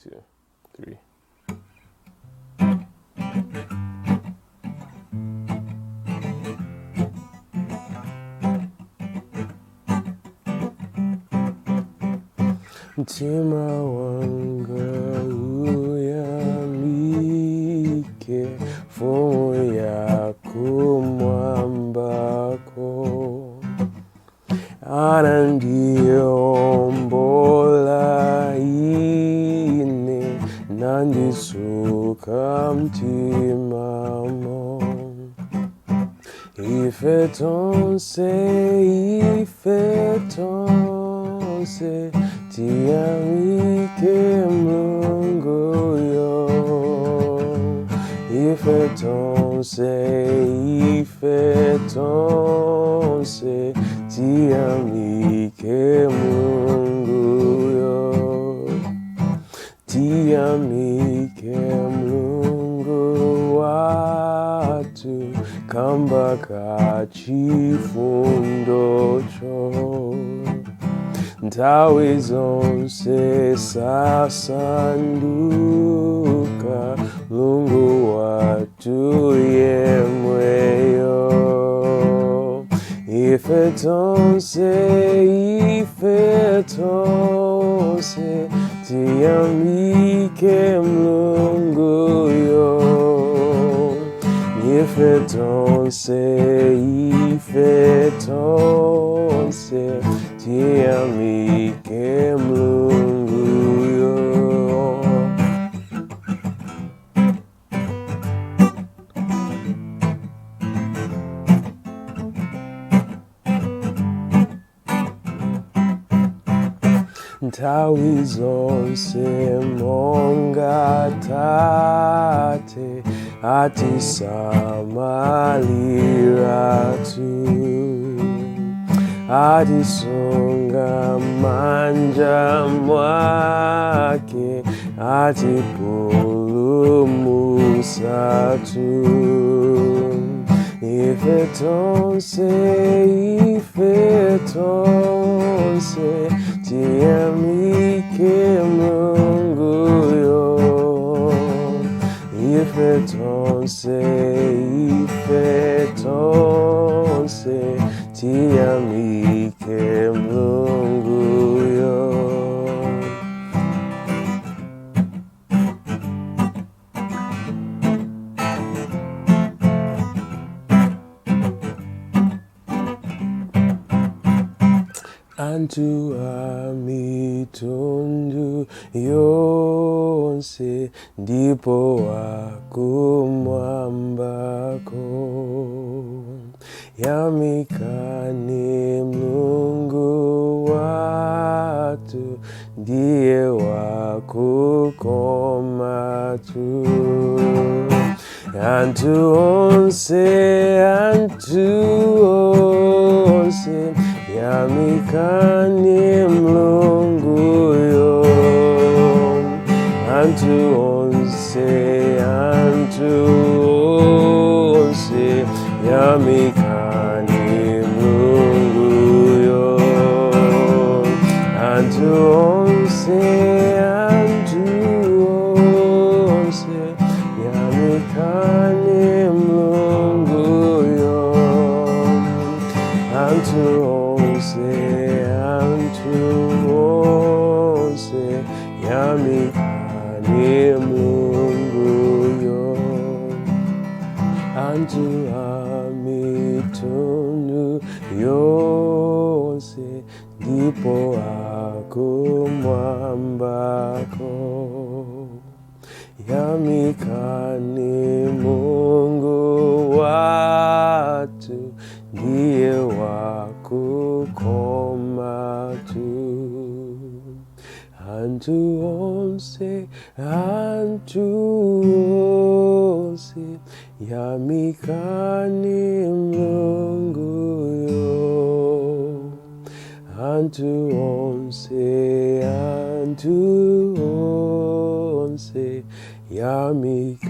2, 3. Mtima Wanga uyamike, fumu yako mwambako, anandiombola ine, nandisuka mtimamo. Ife tonse, tiyamike Mulungu yo. Ife tonse, tiyamike Mulungu yo. Tiyamike Mulungu watu, kamba kachifundo cho. Nthawi zonse sasanduka, Mulungu watu yemweyo. Ife tonse, tiyamike Mulungu yo. Ife tonse, tiyamike Mulungu yo. Nthawi zonse monga Tate atisamalira tu, atisunga manja mwake, atipulumusa tu. Ife tonse, tiyamike Mulungu yo. Ife tonse, tiyamike Mulungu yo. Antu amitundu yonse, ndipo wakumwambako. Yamikani Mulungu watu, ndiye wakukoma tu. Antu onse, yamikani Mulungu yo. Antu onse, yamikani Mulungu yo. Antu onse, yamikani Mulungu yo. Antu onse, yamikani Mulungu yo. Antu amitundu yonse, ndipo wakumwambako. Yamikani Mulungu watu, ndiye wakukoma tu. Antu onse, yamikani Mulungu yo. Antu onse, yamikani